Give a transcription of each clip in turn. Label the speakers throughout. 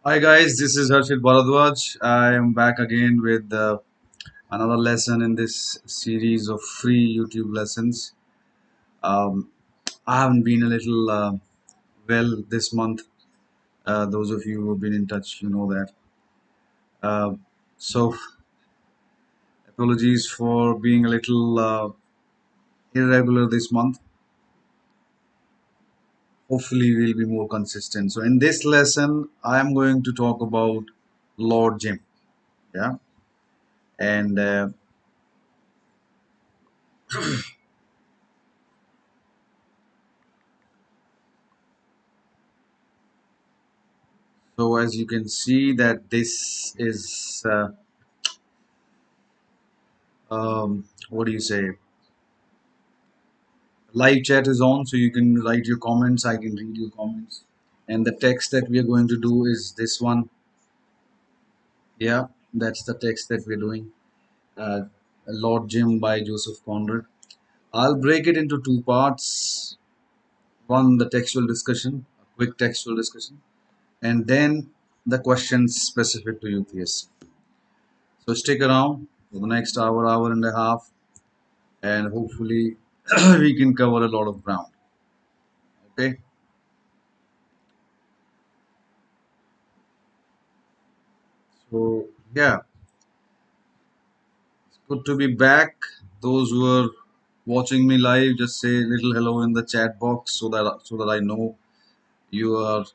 Speaker 1: Hi guys, this is Harshit Bhardwaj. I am back again with another lesson in this series of free YouTube lessons. Um, I haven't been a little well this month. Those of you who have been in touch, you know that. Uh, so apologies for being a little irregular this month. Hopefully, we'll be more consistent. So in this lesson, I am going to talk about Lord Jim. Yeah, and so as you can see that this is what do you say, live chat is on, so you can write your comments, I can read your comments, and the text that we are going to do is this one. Yeah, that's the text that we're doing. uh, Lord Jim by Joseph Conrad. I'll break it into two parts. One, the textual discussion, a quick textual discussion, and then the questions specific to UPSC. So stick around for the next hour and a half, and hopefully we can cover a lot of ground. Okay, so yeah, it's good to be back. Those who are watching me live, just say a little hello in the chat box so that I know you are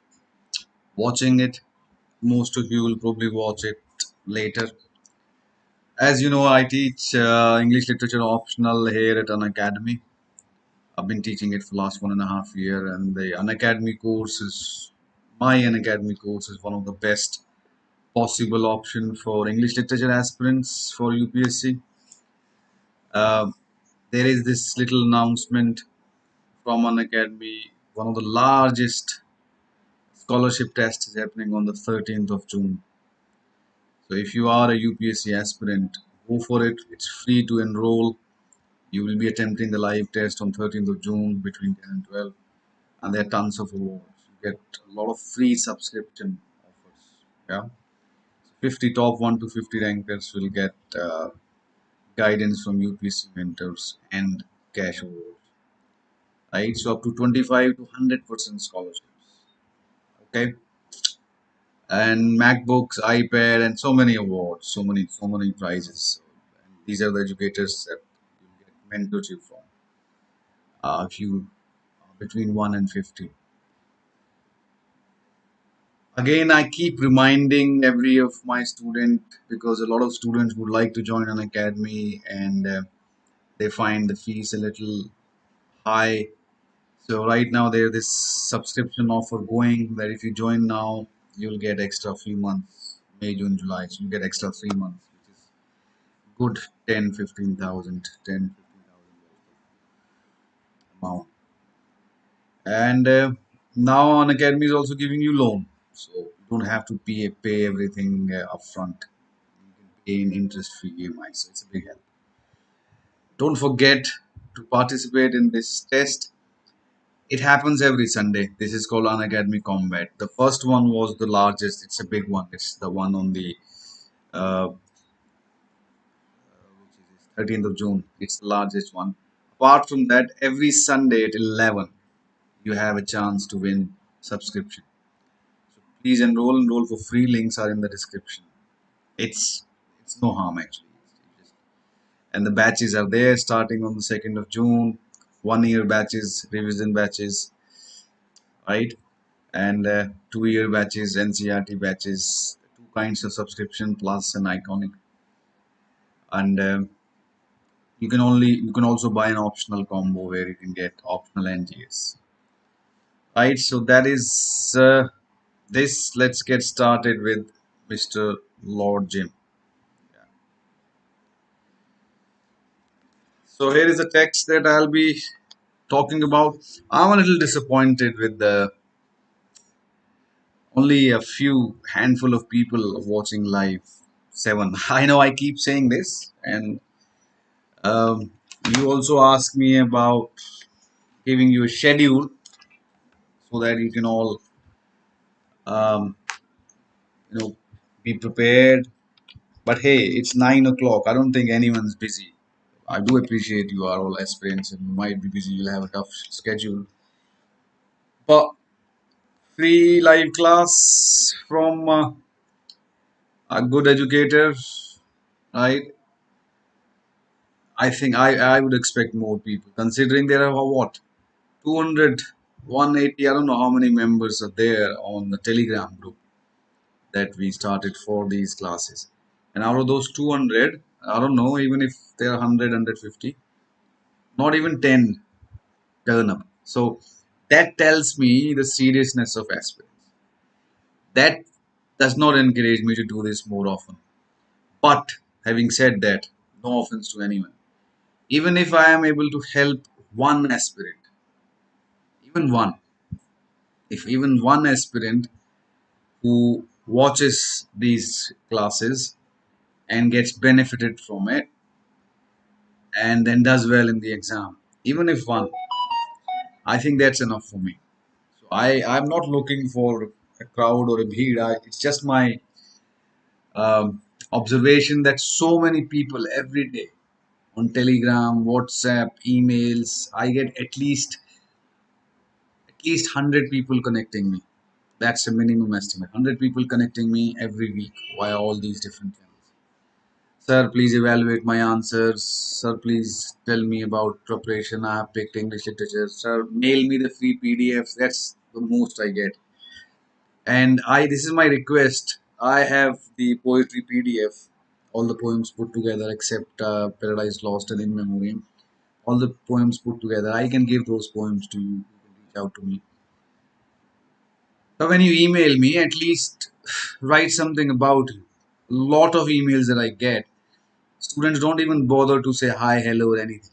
Speaker 1: watching it. Most of you will probably watch it later. As you know, I teach English literature optional here at Unacademy. I've been teaching it for the last 1.5 years, and the Unacademy course is my Unacademy course is one of the best possible option for English literature aspirants for UPSC. Uh, there is this little announcement from Unacademy. One of the largest scholarship tests is happening on the 13th of June. So if you are a UPSC aspirant, go for it. It's free to enroll. You will be attempting the live test on 13th of June between 10 and 12. And there are tons of awards. You get a lot of free subscription offers. Yeah. 50 top 1 to 50 rankers will get guidance from UPSC mentors and cash awards. Right. So up to 25 to 100% scholarships. Okay. And MacBooks, iPad, and so many awards, so many prizes. And these are the educators that you get mentorship from. If you between 1 and 50. Again, I keep reminding every of my student because a lot of students would like to join an academy and they find the fees a little high. So right now there's this subscription offer going that if you join now, you'll get extra 3 months, May, June, July. So you get extra 3 months, which is good 10, 15,000, 10, 15,000 amount. And now an academy is also giving you loan. So you don't have to pay everything upfront. You can pay in interest-free EMI. So it's a big help. Don't forget to participate in this test. It happens every Sunday. This is called Unacademy Combat. The first one was the largest. It's a big one. It's the one on the which is 13th of June. It's the largest one. Apart from that, every Sunday at 11, you have a chance to win subscription. So please enroll for free. Links are in the description. It's it's no harm actually. And the batches are there starting on the 2nd of June. 1 year batches, revision batches, right? And 2 year batches, NCRT batches, two kinds of subscription plus an iconic. And you can also buy an optional combo where you can get optional NGS, right? So that is this. Let's get started with Mr. Lord Jim. So here is the text that I'll be talking about. I'm a little disappointed with the only a few handful of people watching live. Seven. I know I keep saying this, and um, you also ask me about giving you a schedule so that you can all um, you know, be prepared. But hey, it's 9 o'clock. I don't think anyone's busy. I do appreciate you are all aspirants and you might be busy. You'll have a tough schedule. But free live class from a good educator, right? I think I would expect more people, considering there are what 200, 180. I don't know how many members are there on the Telegram group that we started for these classes. And out of those 200, I don't know, even if there are 100, not even 10 turn up. So that tells me the seriousness of aspirants. That does not encourage me to do this more often. But having said that, no offense to anyone. Even if I am able to help one aspirant, even one, if even one aspirant who watches these classes and gets benefited from it and then does well in the exam, even if one, I think that's enough for me. So I'm not looking for a crowd or a bheed. It's just my observation that so many people every day on Telegram, WhatsApp, emails, I get at least 100 people connecting me. That's a minimum estimate. 100 people connecting me every week via all these different channels. Sir, please evaluate my answers. Sir, please tell me about preparation. I have picked English literature. Sir, mail me the free PDFs. That's the most I get. And this is my request. I have the poetry PDF, all the poems put together except Paradise Lost and In Memoriam. All the poems put together. I can give those poems to you. You can reach out to me. But when you email me, at least write something about you. A lot of emails that I get, students don't even bother to say hi, hello, or anything.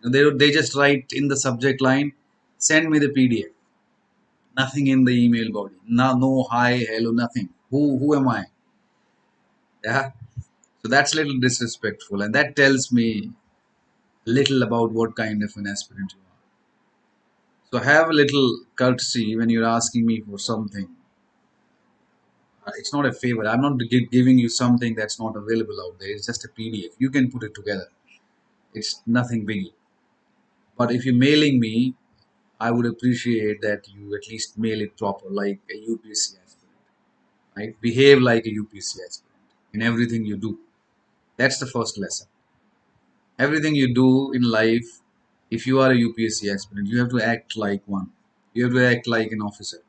Speaker 1: They just write in the subject line, send me the PDF. Nothing in the email body. No hi, hello, nothing. Who am I? Yeah. So that's a little disrespectful, and that tells me little about what kind of an aspirant you are. So have a little courtesy when you're asking me for something. It's not a favor. I'm not giving you something that's not available out there. It's just a PDF. You can put it together. It's nothing biggie. But if you're mailing me, I would appreciate that you at least mail it proper, like a UPSC aspirant. Right? Behave like a UPSC aspirant in everything you do. That's the first lesson. Everything you do in life, if you are a UPSC aspirant, you have to act like one. You have to act like an officer.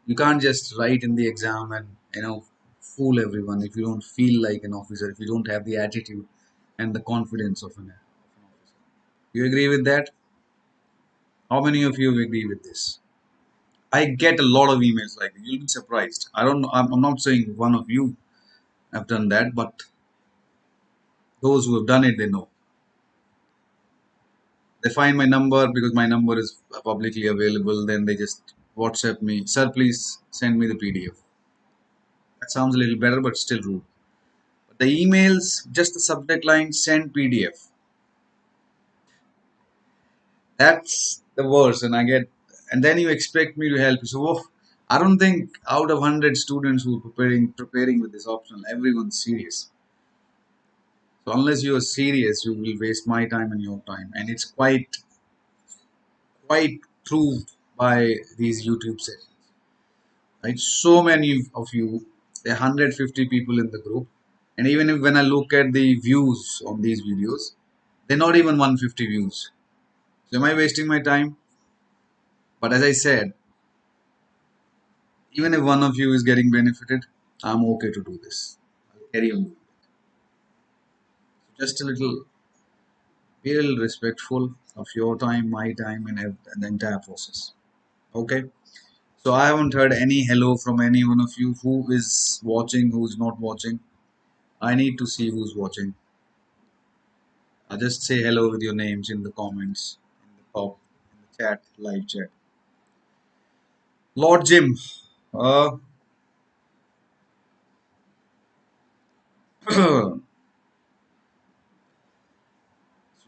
Speaker 1: You can't just write in the exam and fool everyone if you don't feel like an officer, if you don't have the attitude and the confidence of an officer. You agree with that? How many of you agree with this? I get a lot of emails like that. You'll be surprised. I don't know. I'm not saying one of you have done that, but those who have done it, they know. They find my number because my number is publicly available. Then they just WhatsApp me, sir, please send me the PDF. That sounds a little better, but still rude. But the emails, just the subject line, send PDF. That's the worst, and then you expect me to help you. So, I don't think out of 100 students who are preparing with this optional, everyone's serious. So unless you are serious, you will waste my time and your time, and it's quite proved by these YouTube sessions. Right? So many of you, there are 150 people in the group, and even if when I look at the views on these videos, they're not even 150 views. So am I wasting my time? But as I said, even if one of you is getting benefited, I'm okay to do this. I'll carry on. Just a little, be a little respectful of your time, my time, and the entire process. Okay. So I haven't heard any hello from any one of you who is watching, who's not watching. I need to see who's watching. Just say hello with your names in the comments, in the top, in the chat, live chat. Lord Jim, uh,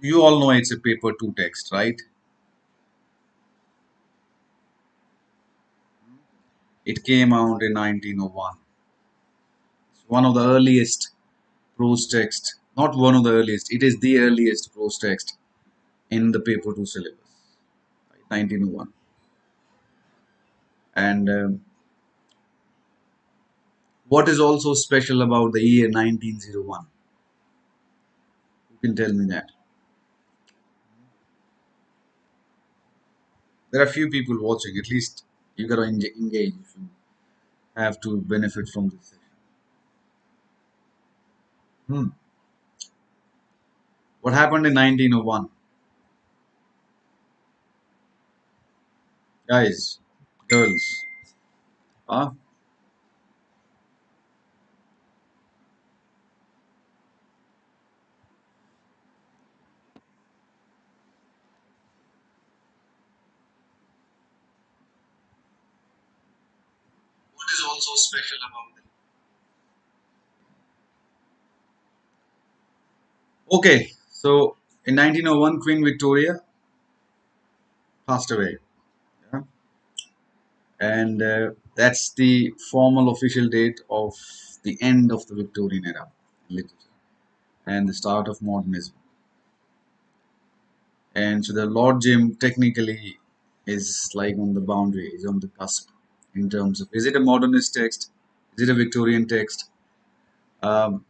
Speaker 1: you all know it's a paper two text, right? It came out in 1901. It's one of the earliest prose text, not one of the earliest, it is the earliest prose text in the paper 2 syllabus, 1901. And what is also special about the year 1901? Who can tell me that? There are few people watching, at least you gotta engage if you have to benefit from this session. Hmm. What happened in 1901? Guys, girls, huh? What is also special about it? Okay, so in 1901, Queen Victoria passed away. Yeah? And that's the formal official date of the end of the Victorian era in literature and the start of modernism. And so the Lord Jim technically is like on the boundary, is on the cusp in terms of is it a modernist text, is it a Victorian text? Um,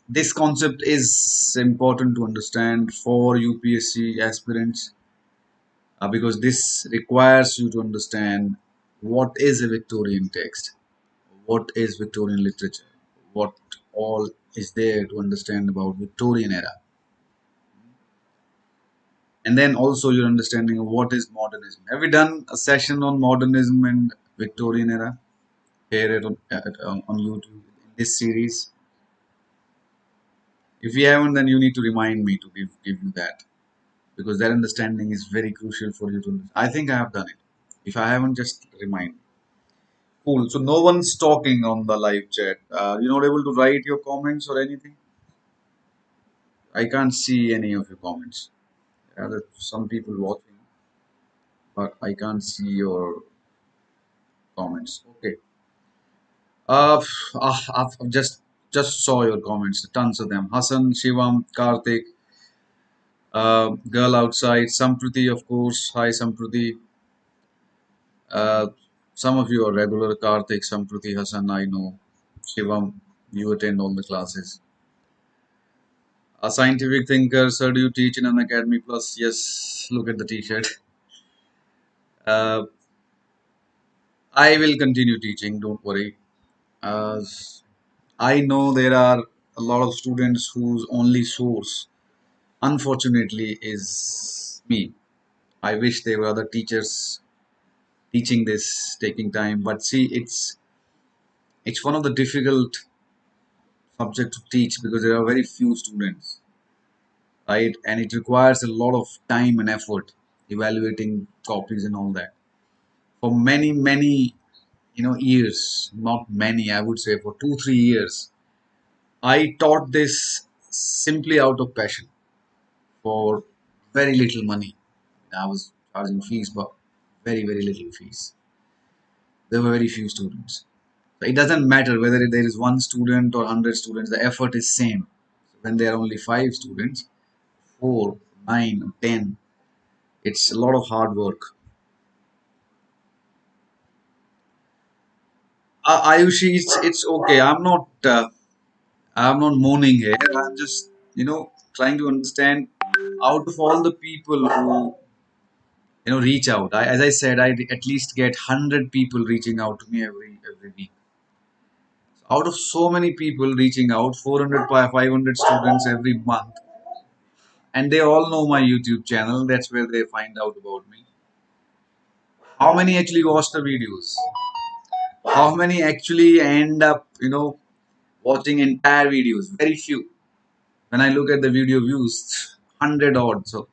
Speaker 1: this concept is important to understand for UPSC aspirants because this requires you to understand what is a Victorian text, what is Victorian literature, what all is there to understand about Victorian era, and then also your understanding of what is modernism. Have we done a session on modernism and Victorian era here on YouTube in this series? If we haven't, then you need to remind me to give you that because that understanding is very crucial for you to understand. I think I have done it. If I haven't, just remind me. Cool. So no one's talking on the live chat. You're not able to write your comments or anything. I can't see any of your comments. There are some people watching, but I can't see your comments. Okay. I've just saw your comments. Tons of them. Hassan, Shivam, Karthik, girl outside, Sampriti, of course. Hi, Sampriti. Uh, some of you are regular. Karthik, Sampriti, Hassan. I know. Shivam, you attend all the classes. A scientific thinker, sir. Do you teach in an academy plus? Yes. Look at the T-shirt. Uh, I will continue teaching. Don't worry. Uh, I know there are a lot of students whose only source, unfortunately, is me. I wish there were other teachers teaching this, taking time. But see, it's one of the difficult subject to teach because there are very few students, right? And it requires a lot of time and effort evaluating copies and all that. For many, years, not many, I would say for 2, 3 years, I taught this simply out of passion for very little money. I was charging fees, but very little fees. There were very few students. So it doesn't matter whether there is one student or 100 students, the effort is same. So when there are only 5 students, 4, 9, 10, it's a lot of hard work. Ayushi, it's okay. I'm not moaning here. I'm just trying to understand out of all the people who reach out. As I said, I at least get 100 people reaching out to me every week. So out of so many people reaching out, 400 500 students every month, and they all know my YouTube channel. That's where they find out about me. How many actually watch the videos? How many actually end up watching entire videos? Very few. When I look at the video views, 100 odd. So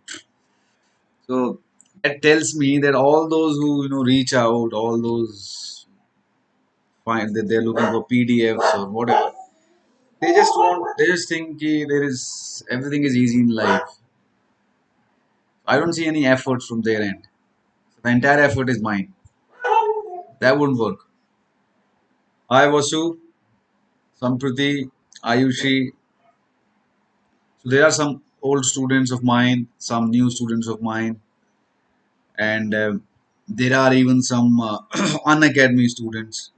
Speaker 1: that tells me that all those who reach out, all those find that they're looking for PDFs or whatever. They just think there is everything is easy in life. I don't see any effort from their end. The entire effort is mine. That wouldn't work. Hi Vasu, Sampriti, Ayushi. So there are some old students of mine, some new students of mine, and there are even some unacademy students.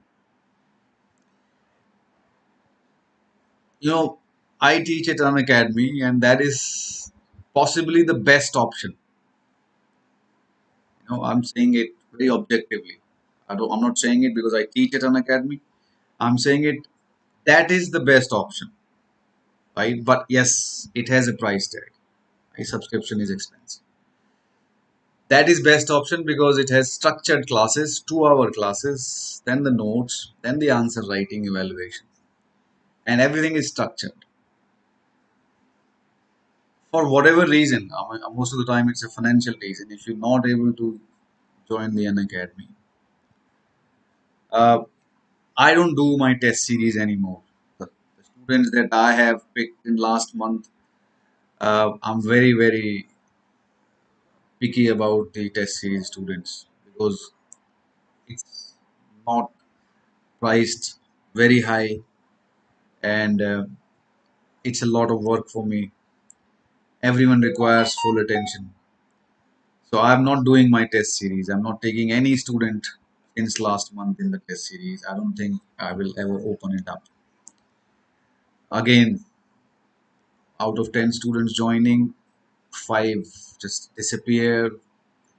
Speaker 1: You know, I teach at Unacademy, and that is possibly the best option. I'm saying it very objectively. I'm not saying it because I teach at Unacademy. I'm saying it that is the best option, right? But yes, it has a price tag. A subscription is expensive. That is best option because it has structured classes, 2 hour classes, then the notes, then the answer writing evaluation, and everything is structured. For whatever reason, most of the time it's a financial reason. If you're not able to join the Unacademy, uh, I don't do my test series anymore. The students that I have picked in last month, I'm very very picky about the test series students because it's not priced very high, and it's a lot of work for me. Everyone requires full attention. So I'm not doing my test series. I'm not taking any student since last month in the test series. I don't think I will ever open it up. Again, out of 10 students joining, 5 just disappear,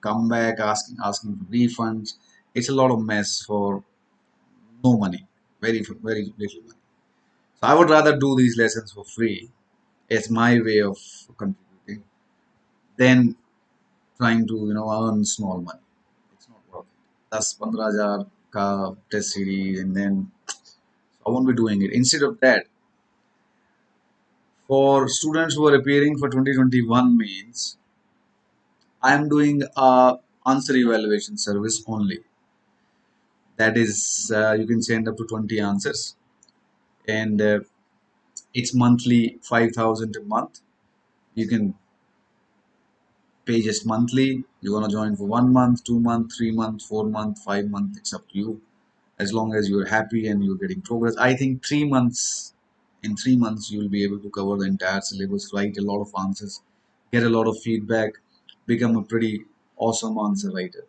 Speaker 1: come back asking for refunds. It's a lot of mess for no money, very little money. So I would rather do these lessons for free. It's my way of contributing than trying to earn small money. It's not worth it. That's 15,000 ka test series, and then I won't be doing it. Instead of that, for students who are appearing for 2021 mains, I am doing a answer evaluation service only. That is, you can send up to 20 answers, and it's monthly 5,000 a month. You can pay just monthly. You want to join for 1 month, 2 month, 3 month, 4 month, 5 month. It's up to you. As long as you're happy and you're getting progress. I think 3 months. In 3 months, you'll be able to cover the entire syllabus, write a lot of answers, get a lot of feedback, become a pretty awesome answer writer.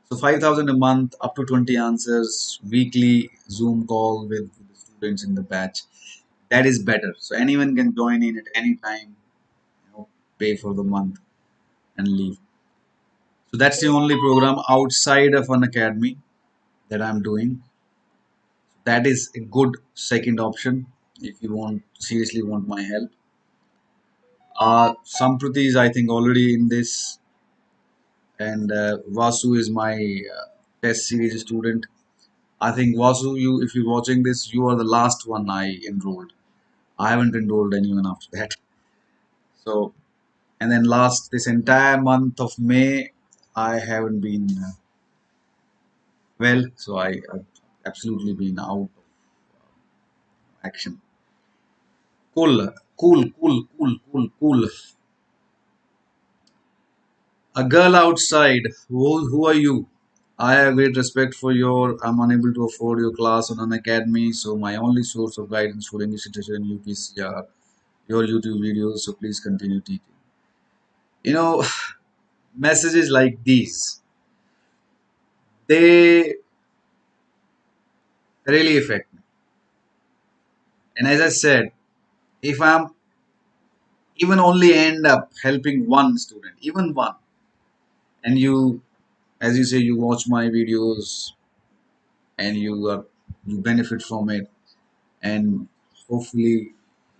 Speaker 1: So 5,000 a month, up to 20 answers, weekly Zoom call with the students in the batch. That is better. So anyone can join in at any time, pay for the month and leave. So that's the only program outside of an academy that I'm doing. That is a good second option if you want seriously want my help. Sampriti is I think already in this, and Vasu is my test series student. I think Vasu, you if you're watching this, you are the last one I enrolled. I haven't enrolled anyone after that. So and then last this entire month of May, I haven't been well, so I've absolutely been out of action. Cool. A girl outside. Who are you? I have great respect for your. I'm unable to afford your class on an academy, so my only source of guidance for English literature and UPC are your YouTube videos. So please continue teaching. You know, messages like these, they really affect me. And as I said, if I'm even only end up helping one student, even one, and you, as you say, you watch my videos and you benefit from it, and hopefully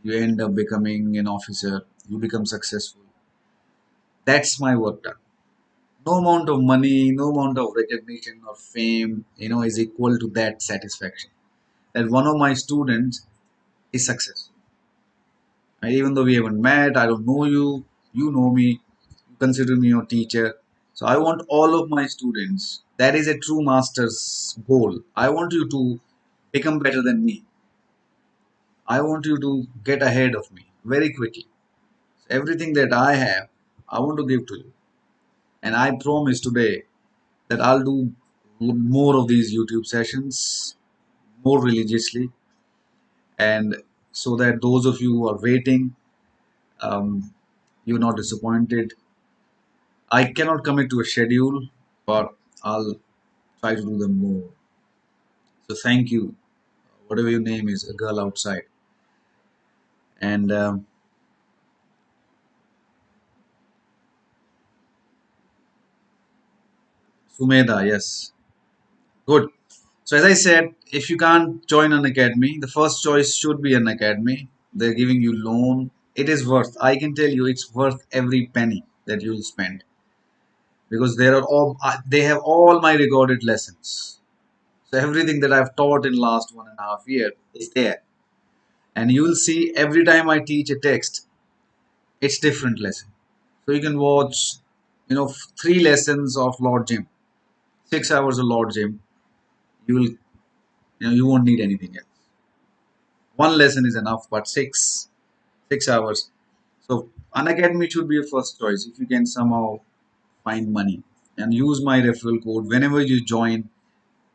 Speaker 1: you end up becoming an officer, you become successful. That's my work done. No amount of money, no amount of recognition or fame, is equal to that satisfaction that one of my students is successful. And even though we haven't met, I don't know you, you know me, you consider me your teacher. So I want all of my students, that is a true master's goal. I want you to become better than me. I want you to get ahead of me very quickly. Everything that I have, I want to give to you. And I promise today that I'll do more of these YouTube sessions, more religiously, and so that those of you who are waiting, um, you're not disappointed. I cannot commit to a schedule, but I'll try to do them more. So thank you, whatever your name is, a girl outside. And Sumeda, yes, good. So as I said, if you can't join an academy, the first choice should be an academy. They're giving you loan. It is worth. I can tell you, it's worth every penny that you'll spend because they have all my recorded lessons. So everything that I've taught in last 1.5 years is there, and you will see every time I teach a text, it's different lesson. So you can watch, 3 lessons of Lord Jim, 6 hours of Lord Jim. You will, you won't need anything else. One lesson is enough, but six hours. So an academy should be your first choice if you can somehow find money and use my referral code whenever you join.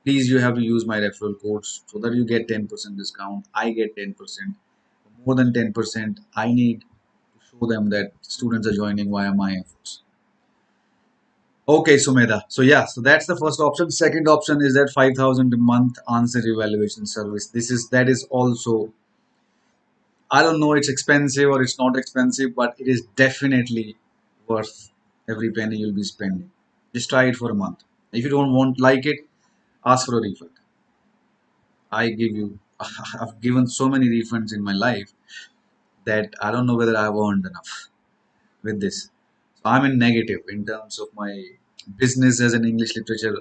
Speaker 1: Please, you have to use my referral code so that you get 10% discount. I get 10%. More than 10%. I need to show them that students are joining via my efforts. Okay, Sumeda. So yeah, so that's the first option. Second option is that 5,000 a month answer evaluation service. That is also, I don't know, it's expensive or it's not expensive, but it is definitely worth every penny you'll be spending. Just try it for a month. If you don't want like it, ask for a refund. I give you, I've given so many refunds in my life that I don't know whether I've earned enough with this. So I'm in negative in terms of my business as an English literature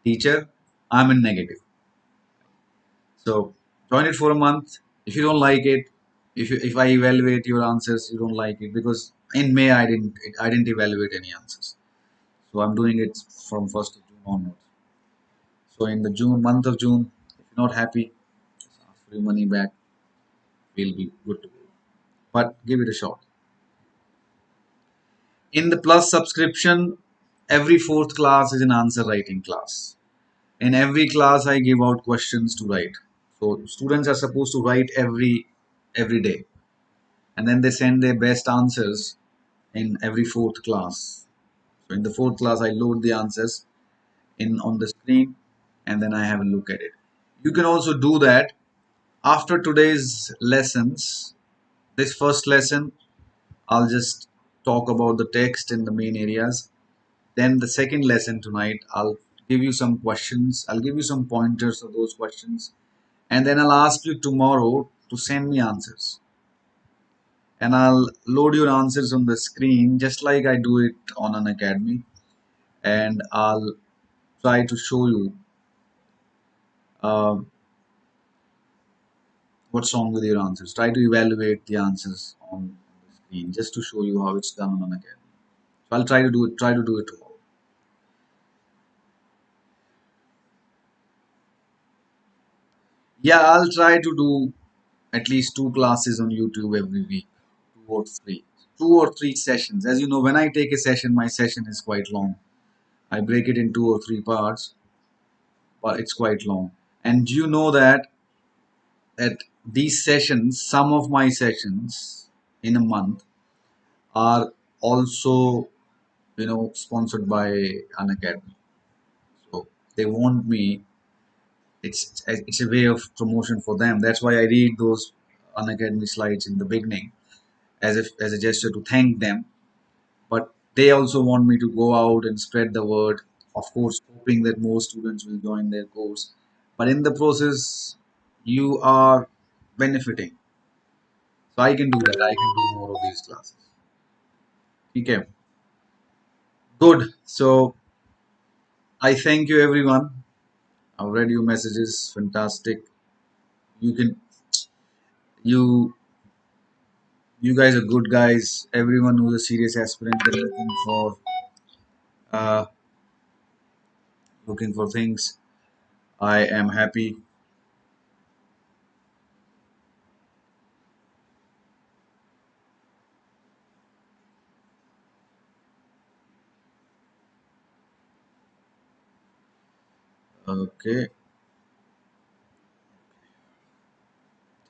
Speaker 1: teacher. I'm in negative. So join it for a month. If you don't like it, if I evaluate your answers, you don't like it because in May I didn't evaluate any answers. So I'm doing it from 1st of June onwards. So in the June month of June, if you're not happy, just ask for your money back. We'll be good to go. But give it a shot. In the Plus subscription, every fourth class is an answer writing class. In every class, I give out questions to write. So students are supposed to write every day, and then they send their best answers in every fourth class. So in the fourth class, I load the answers in on the screen, and then I have a look at it. You can also do that after today's lessons. This first lesson, I'll just talk about the text in the main areas. Then the second lesson tonight, I'll give you some questions. I'll give you some pointers of those questions, and then I'll ask you tomorrow to send me answers. And I'll load your answers on the screen just like I do it on an academy, and I'll try to show you uh, what's wrong with your answers. Try to evaluate the answers on the screen just to show you how it's done on an academy. So I'll try to do it. Try to do it tomorrow. Yeah, I'll try to do at least 2 classes on YouTube every week, two or three sessions. As you know, when I take a session, my session is quite long. I break it in 2 or 3 parts, but it's quite long. And you know that these sessions, some of my sessions in a month are also, sponsored by an academy. So they want me. It's a way of promotion for them. That's why I read those Unacademy slides in the beginning as a gesture to thank them. But they also want me to go out and spread the word. Of course, hoping that more students will join their course. But in the process, you are benefiting. So I can do that. I can do more of these classes. Okay, good. So I thank you, everyone. I've read your messages. Fantastic. You can you you guys are good guys. Everyone who's a serious aspirant and uh, looking for things. I am happy. Okay.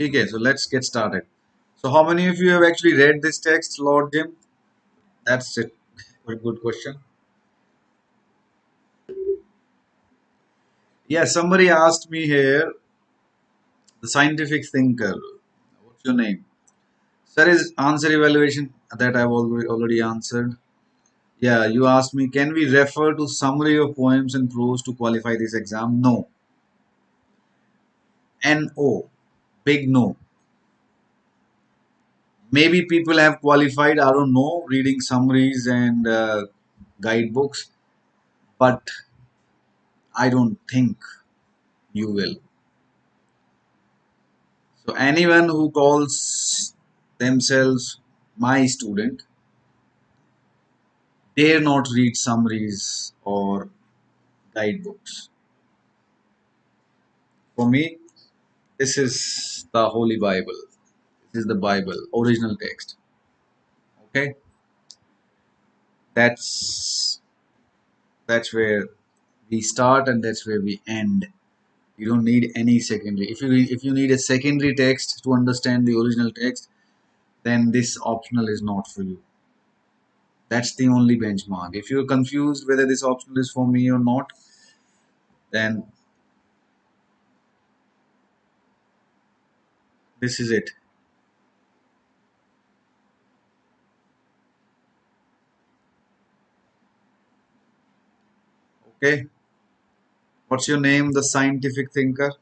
Speaker 1: Okay, so let's get started. So, how many of you have actually read this text, Lord Jim? That's it. Very good question. Yeah, somebody asked me here, the scientific thinker. What's your name? Sir, is answer evaluation that I've already answered. Yeah, you asked me, can we refer to summary of poems and prose to qualify this exam? No. No. Big no. Maybe people have qualified, I don't know, reading summaries and guidebooks, but I don't think you will. So, anyone who calls themselves my student dare not read summaries or guidebooks. For me, this is the Holy Bible. This is the Bible, original text. Okay, that's that's where we start and that's where we end. You don't need any secondary. If you need a secondary text to understand the original text, then this optional is not for you. That's the only benchmark. If you're confused whether this optional is for me or not, then this is it. Okay. What's your name, the scientific thinker?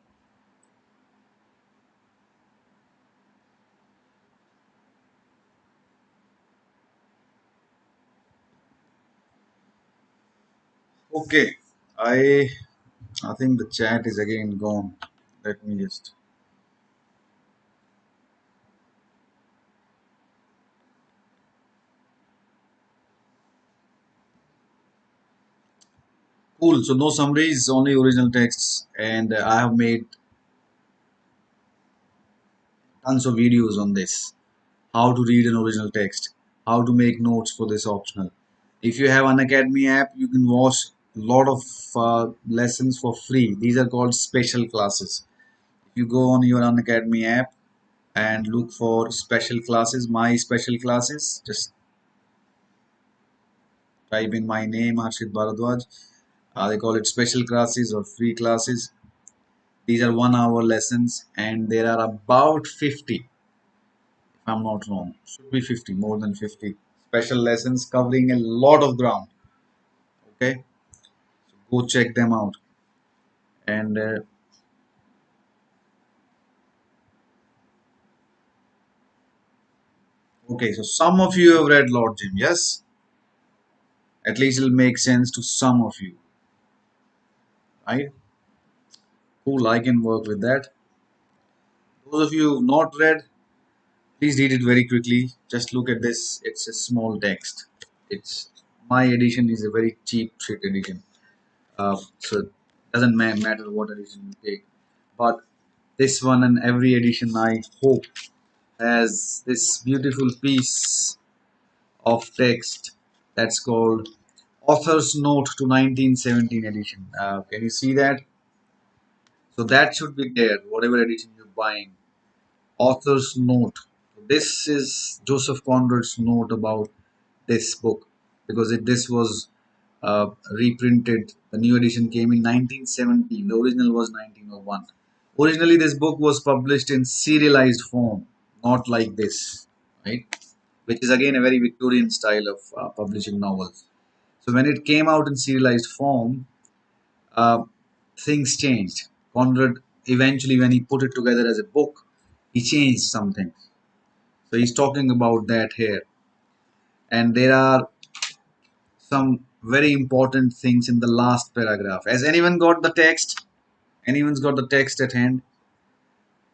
Speaker 1: Okay. I I think the chat is again gone. Let me just. Cool. So no summaries, only original texts, and I have made tons of videos on this. How to read an original text, how to make notes for this optional. If you have an Academy app, you can watch a lot of lessons for free. These are called special classes. If you go on your Unacademy app and look for special classes, my special classes, just type in my name, Harshit Bhardwaj. They call it special classes or free classes. These are 1 hour lessons, and there are about 50, if I'm not wrong. Should be 50, more than 50 special lessons covering a lot of ground. Okay, so go check them out. And okay, so some of you have read Lord Jim, yes? At least it'll make sense to some of you, right? Cool, I can work with that. Those of you who've not read, please read it very quickly. Just look at this. It's a small text. It's my edition is a very cheap shit edition. So it doesn't matter what edition you take. But this one and every edition, I hope, has this beautiful piece of text that's called Author's Note to 1917 edition. Can you see that? So that should be there, whatever edition you're buying. Author's Note. This is Joseph Conrad's note about this book because this was reprinted. The new edition came in 1917. The original was 1901. Originally, this book was published in serialized form, not like this, right? Which is again a very Victorian style of publishing novels. So when it came out in serialized form, uh, things changed. Conrad eventually, when he put it together as a book, he changed something. So he's talking about that here, and there are some very important things in the last paragraph. Has anyone got the text? Anyone's got the text at hand?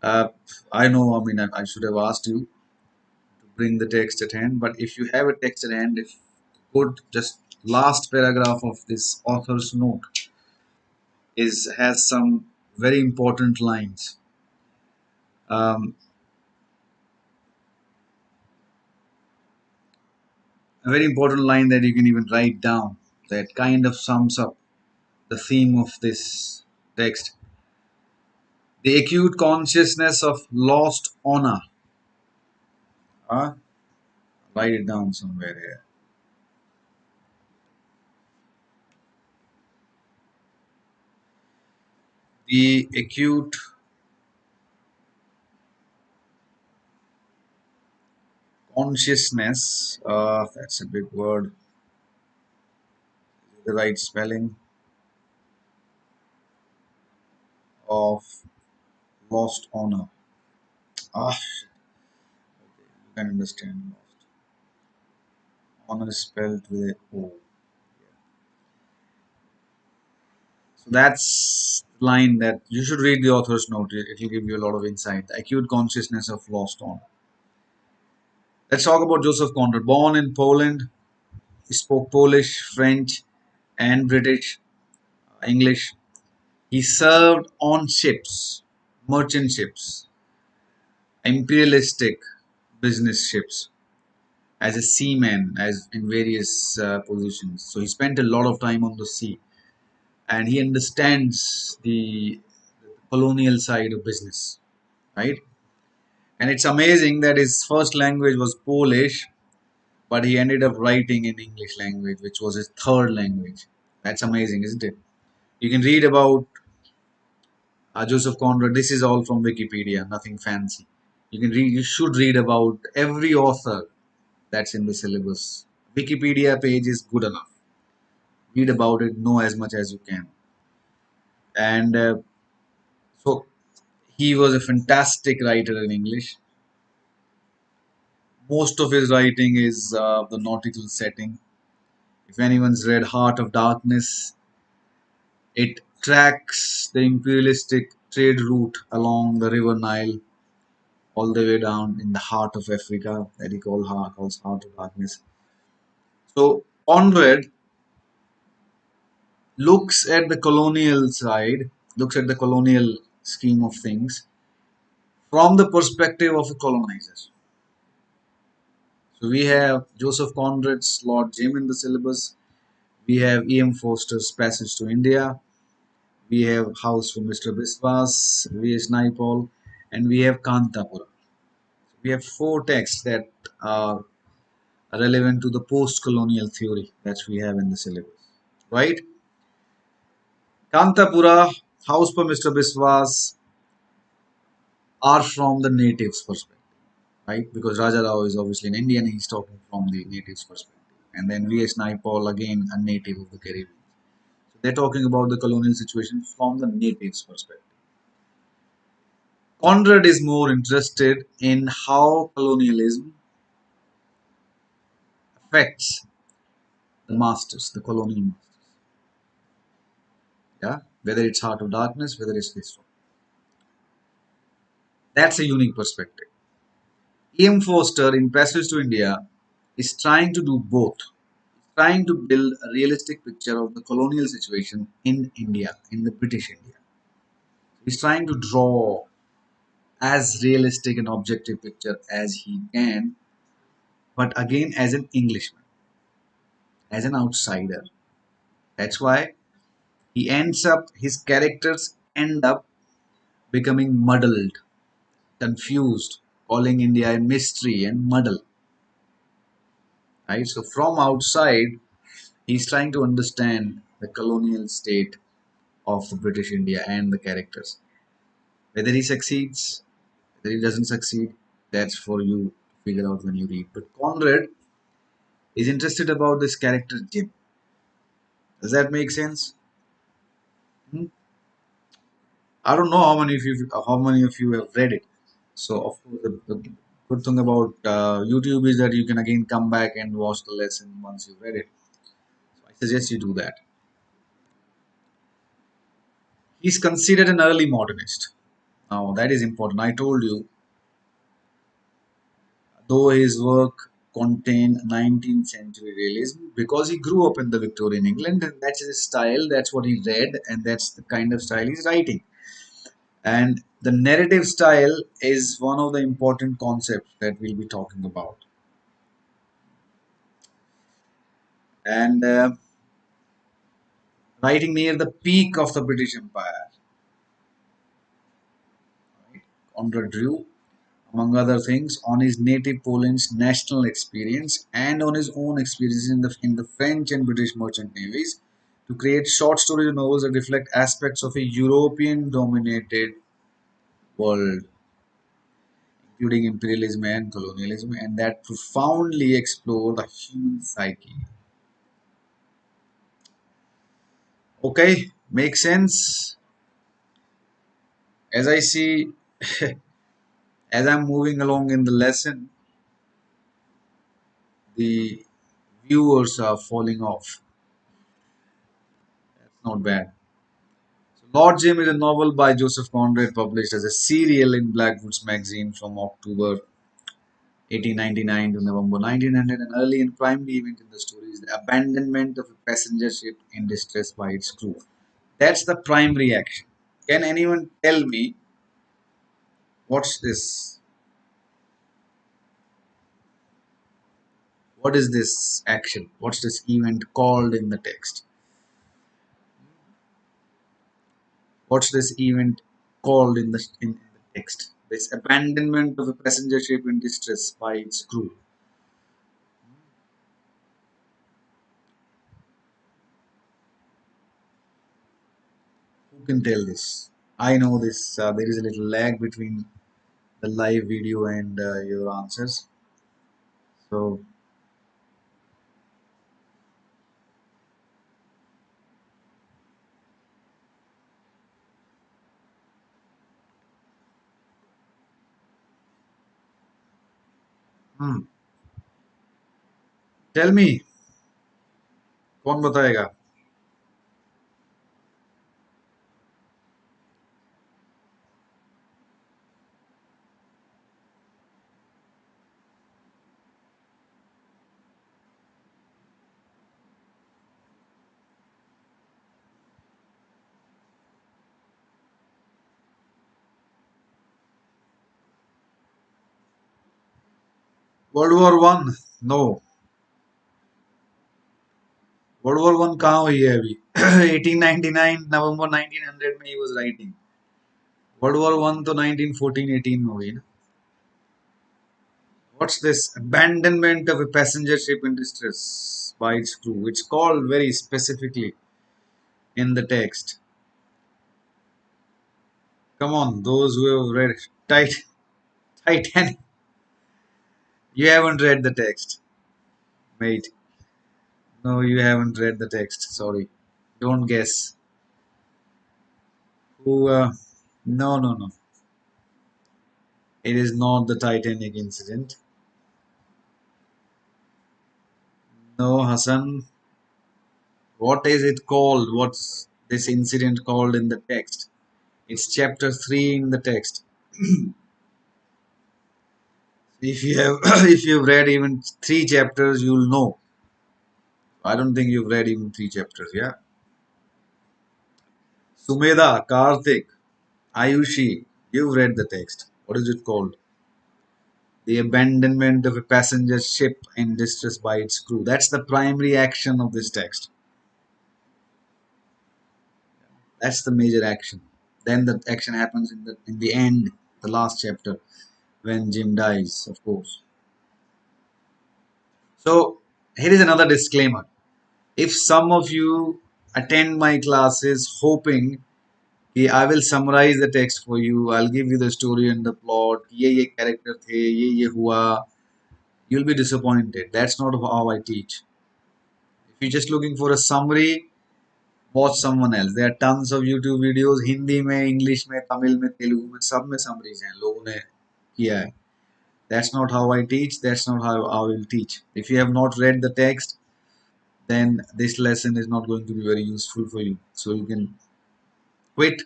Speaker 1: Uh, I know. I mean, I should have asked you to bring the text at hand, but if you have a text at hand, if good, just last paragraph of this author's note is has some very important lines. Um, a very important line that you can even write down that kind of sums up the theme of this text. The acute consciousness of lost honor. Write it down somewhere here. The acute consciousness, that's a big word, the right spelling, of lost honor. You can understand lost. Honor is spelled with a O. So that's the line that you should read the author's note. It will give you a lot of insight. The acute consciousness of lost honor. Let's talk about Joseph Conrad. Born in Poland, he spoke Polish, French, and British, English. He served on ships, merchant ships, imperialistic business ships, as a seaman, as in various positions. So he spent a lot of time on the sea, and he understands the colonial side of business, right? And it's amazing that his first language was Polish, but he ended up writing in English language, which was his third language. That's amazing, isn't it? You can read about Joseph Conrad. This is all from Wikipedia, nothing fancy. You can read. You should read about every author that's in the syllabus. Wikipedia page is good enough. Read about it, know as much as you can. And so he was a fantastic writer in English. Most of his writing is the nautical setting. If anyone's read Heart of Darkness, it tracks the imperialistic trade route along the River Nile all the way down in the heart of Africa that he calls Heart of Darkness. So Conrad looks at the colonial side, looks at the colonial scheme of things from the perspective of a colonizer. So we have Joseph Conrad's Lord Jim in the syllabus. We have E.M. Foster's Passage to India. We have House for Mr. Biswas, V.S. Naipaul, and we have Kantapura. We have four texts that are relevant to the post-colonial theory that we have in the syllabus, right? Kantapura, House for Mr. Biswas are from the natives' perspective, right? Because Raja Rao is obviously an Indian, he's talking from the natives' perspective. And then V.S. Naipaul, again, a native of the Caribbean. So they're talking about the colonial situation from the natives' perspective. Conrad is more interested in how colonialism affects the masters, the colonial masters. Yeah, whether it's Heart of Darkness, whether it's this one. That's a unique perspective. E.M. Foster in Passage to India is trying to do both. He's trying to build a realistic picture of the colonial situation in India, in the British India. He's trying to draw as realistic and objective picture as he can, but again as an Englishman, as an outsider. That's why his characters end up becoming muddled, confused, calling India a mystery and muddle. Right? So from outside, he's trying to understand the colonial state of the British India and the characters. Whether he succeeds, whether he doesn't succeed, that's for you to figure out when you read. But Conrad is interested about this character Jim. Does that make sense? Hmm? I don't know how many of you have read it. So of course the good thing about YouTube is that you can again come back and watch the lesson once you've read it. So I suggest you do that. He's considered an early modernist. Now that is important. I told you, though his work contained 19th century realism, because he grew up in the Victorian England and that's his style, that's what he read, and that's the kind of style he's writing. And the narrative style is one of the important concepts that we'll be talking about. And writing near the peak of the British Empire. Conrad drew, among other things, on his native Poland's national experience and on his own experiences in the French and British merchant navies to create short story novels that reflect aspects of a European dominated world, including imperialism and colonialism, and that profoundly explore the human psyche. Okay, makes sense. As I see, as I'm moving along in the lesson, the viewers are falling off. That's not bad. So Lord Jim is a novel by Joseph Conrad, published as a serial in Blackwood's magazine from October 1899 to November 1900. An early and primary event in the story is the abandonment of a passenger ship in distress by its crew. That's the primary action. Can anyone tell me what's this? What is this action? What's this event called in the text? What's this event called in the text? This abandonment of a passenger ship in distress by its crew. Who can tell this? I know this. There is a little lag between the live video and your answers. So, hmm, tell me, कौन बताएगा? World War I? No. World War I कहाँ हुई है अभी? 1899 नवंबर 1900 में he was writing. World War I तो 1914-18 में हुई ना? What's this abandonment of a passenger ship in distress by its crew? It's called very specifically in the text. Come on, those who have read Titanic, you haven't read the text, mate. No, you haven't read the text. Sorry. Don't guess. Who? No, no, no. It is not the Titanic incident. No, Hassan. What is it called? What's this incident called in the text? It's chapter 3 in the text. If you have if you've read even 3 chapters, you'll know. I don't think you've read even 3 chapters, yeah? Sumedha, Karthik, Ayushi, you've read the text. What is it called? The abandonment of a passenger ship in distress by its crew. That's the primary action of this text. That's the major action. Then the action happens in the end, the last chapter, when Jim dies, of course. So here is another disclaimer. If some of you attend my classes hoping कि I will summarize the text for you, I'll give you the story and the plot, ये character थे, ये हुआ, you'll be disappointed. That's not how I teach. If you're just looking for a summary, watch someone else. There are tons of YouTube videos, Hindi में, English में, तमिल में, तेलुगु में, सब में summaries हैं, लोगों ने किया है. That's not how I teach. That's not how I will teach. If you have not read the text, then this lesson is not going to be very useful for you. So you can quit,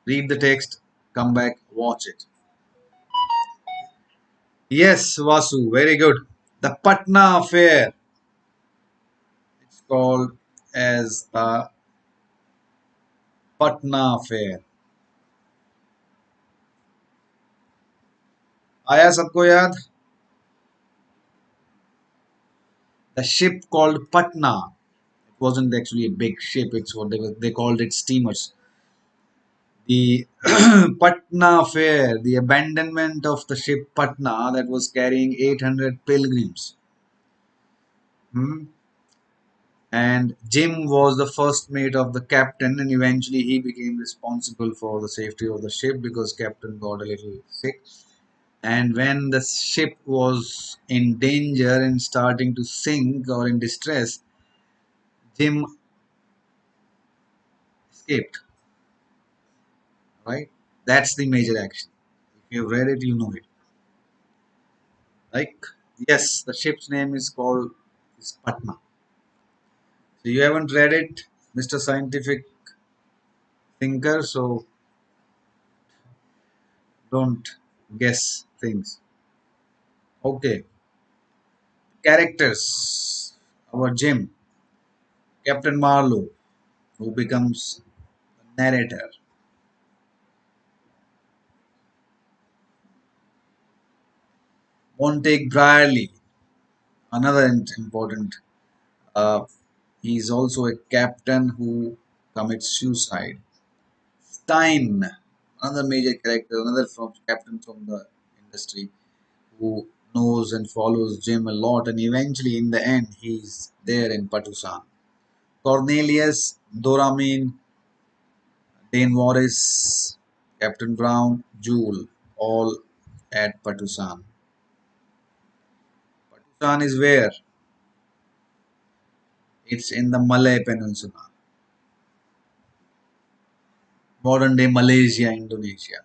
Speaker 1: read the text, come back, watch it. Yes, Vasu, very good. The Patna Affair. It's called as the Patna Affair. आया सबको याद? The ship called Patna. It wasn't actually a big ship. It's what they called it steamers. The Patna Affair, the abandonment of the ship Patna that was carrying 800 pilgrims. Hmm. And Jim was the first mate of the captain, and eventually he became responsible for the safety of the ship because captain got a little sick. And when the ship was in danger and starting to sink or in distress, Jim escaped. Right? That's the major action. If you've read it, you know it. Like, yes, the ship's name is called is Patna. So you haven't read it, Mr. Scientific Thinker, so don't guess things. Okay. Characters. Our Jim, Captain Marlowe, who becomes the narrator. Montague Brierly, another important. Uh, he's also a captain who commits suicide. Stein, another major character, another from captain from the industry who knows and follows Jim a lot, and eventually, in the end, he's there in Patusan. Cornelius, Doramin, Dane Morris, Captain Brown, Jewel, all at Patusan. Patusan is where? It's in the Malay Peninsula, modern day Malaysia, Indonesia.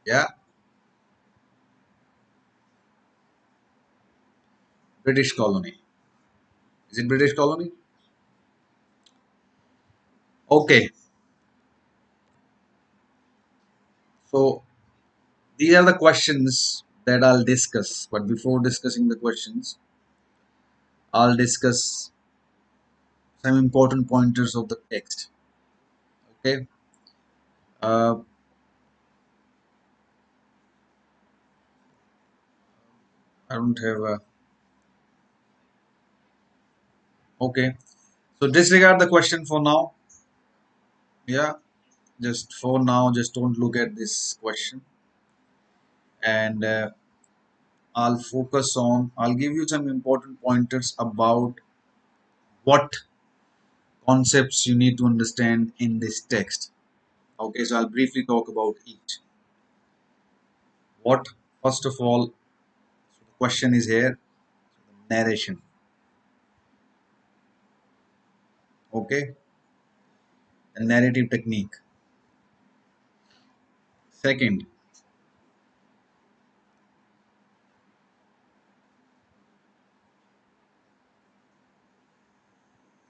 Speaker 1: Yeah, British colony. Is it British colony? Okay, so these are the questions that I'll discuss. But before discussing the questions, I'll discuss some important pointers of the text. Okay, uh, I don't have a. Okay, so disregard the question for now. Yeah, just for now, just don't look at this question, and I'll focus on. I'll give you some important pointers about what concepts you need to understand in this text. Okay, so I'll briefly talk about each. What, first of all, the question is here narration. Okay, the narrative technique. Second,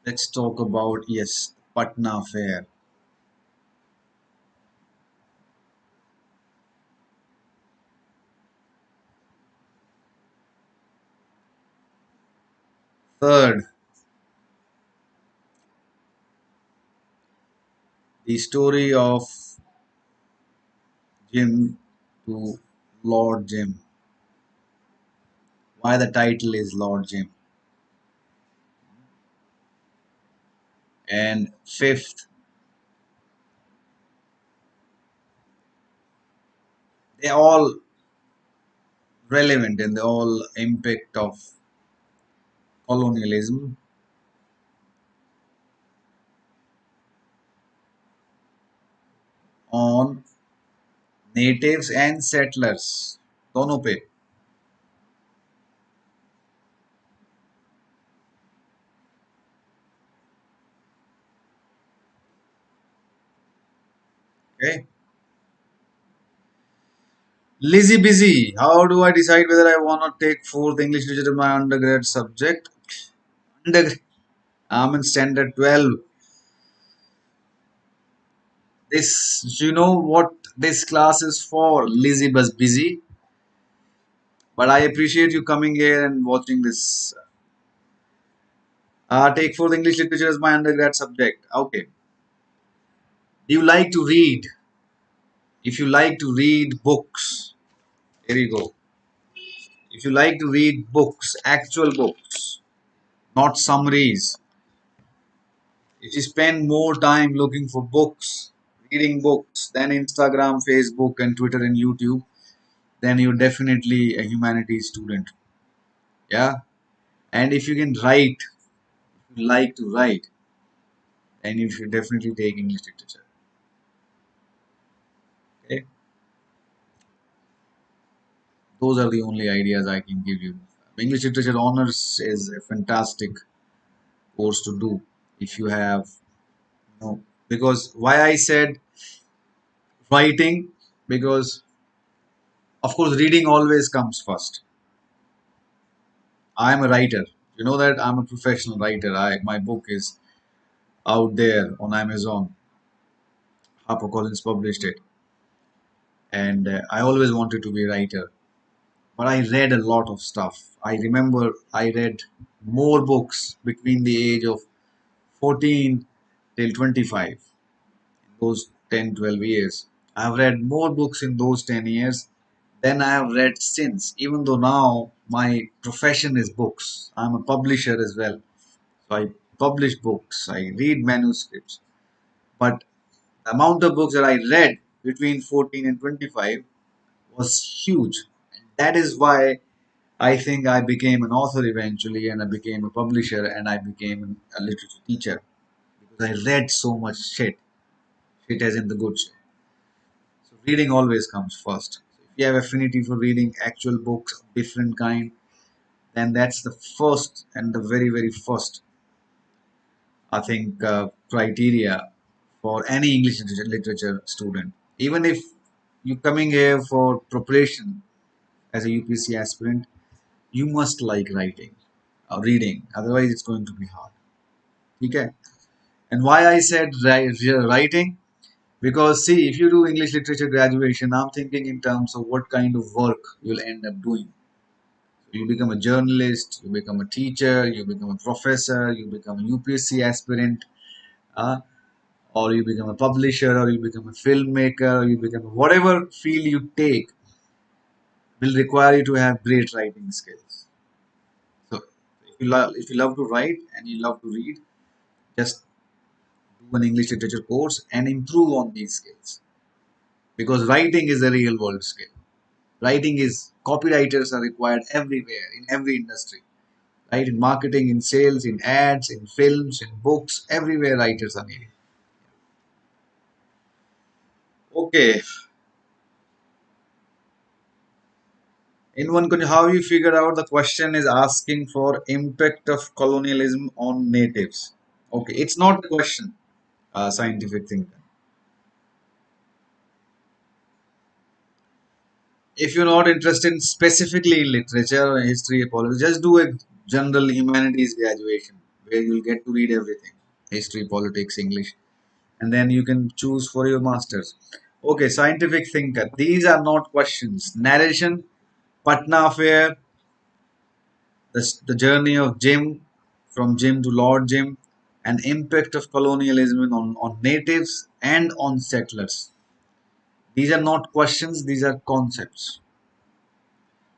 Speaker 1: let's talk about, yes, Patna Affair. Third, the story of Jim to Lord Jim. Why the title is Lord Jim. And fifth, they all relevant and they all impact of colonialism on natives and settlers. दोनों पे. Okay. Lizzy busy. How do I decide whether I want to take fourth English literature as my undergrad subject? Undergrad. I'm in standard 12. This, you know what this class is for? Lizzy was busy. But I appreciate you coming here and watching this. Take fourth English literature as my undergrad subject. Okay. Do you like to read? If you like to read books, here you go. If you like to read books, actual books, not summaries, if you spend more time looking for books, reading books than Instagram, Facebook, and Twitter and YouTube, then you're definitely a humanities student. Yeah. And if you can write, if you like to write, then you should definitely take English literature. Okay. Those are the only ideas I can give you. English literature honors is a fantastic course to do if you have, because why I said writing, because of course reading always comes first. I am a writer. You know that I'm a professional writer. My book is out there on Amazon. HarperCollins published it, and I always wanted to be a writer. But I read a lot of stuff. I remember I read more books between the age of 14 till 25. Those 10, 12 years. I've read more books in those 10 years than I have read since. Even though now my profession is books, I'm a publisher as well. So I publish books, I read manuscripts. But the amount of books that I read between 14 and 25 was huge. And that is why I think I became an author eventually, and I became a publisher, and I became a literature teacher because I read so much shit. Shit as in the good shit. So reading always comes first. So if you have affinity for reading actual books of different kind, then that's the first and the very, very first, I think, criteria for any English literature student. Even if you're coming here for preparation as a UPSC aspirant, you must like writing, reading. Otherwise, it's going to be hard. Okay. And why I said writing? Because see, if you do English literature graduation, I'm thinking in terms of what kind of work you'll end up doing. You become a journalist, you become a teacher, you become a professor, you become a UPSC aspirant, uh, or you become a publisher, or you become a filmmaker, or you become whatever field you take will require you to have great writing skills. So if you love to write and you love to read, just do an English literature course and improve on these skills, because writing is a real world skill. Writing is copywriters are required everywhere in every industry, right? In marketing, in sales, in ads, in films, in books, everywhere writers are needed. Okay, in one question, how you figure out the question is asking for impact of colonialism on natives. Okay, it's not the question, scientific thinker. If you're not interested in specifically in literature or history or politics, just do a general humanities graduation where you'll get to read everything: history, politics, English, and then you can choose for your masters. Okay, scientific thinker. These are not questions. Narration, Patna Affair, the journey of Jim, from Jim to Lord Jim, and impact of colonialism on natives and on settlers. These are not questions, these are concepts.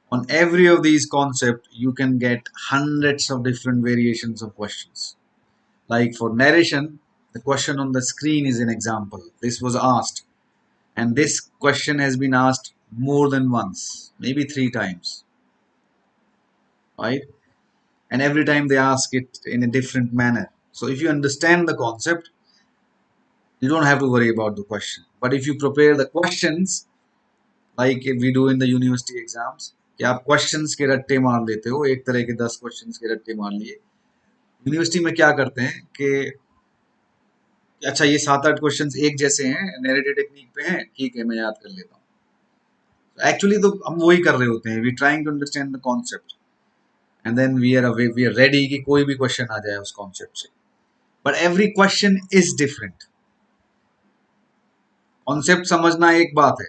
Speaker 1: On every of these concepts, you can get hundreds of different variations of questions. Like for narration, the question on the screen is an example. This was asked, and this question has been asked more than once, maybe three times, right? And every time they ask it in a different manner. So if you understand the concept, you don't have to worry about the question. But if you prepare the questions, like we do in the university exams, कि आप questions के रट्टे मार लेते हो, एक तरह के 10 questions के रट्टे मार लिए. यूनिवर्सिटी में क्या करते हैं कि अच्छा ये 7-8 क्वेश्चंस एक जैसे हैं, नैरेटिव टेक्निक पे हैं, ठीक है मैं याद कर लेता हूँ. एक्चुअली तो हम वही कर रहे होते हैं, we trying to understand the concept, and then we are ready कि कोई भी क्वेश्चन आ जाए उस कॉन्सेप्ट से. But every question is different. Concept समझना एक बात है,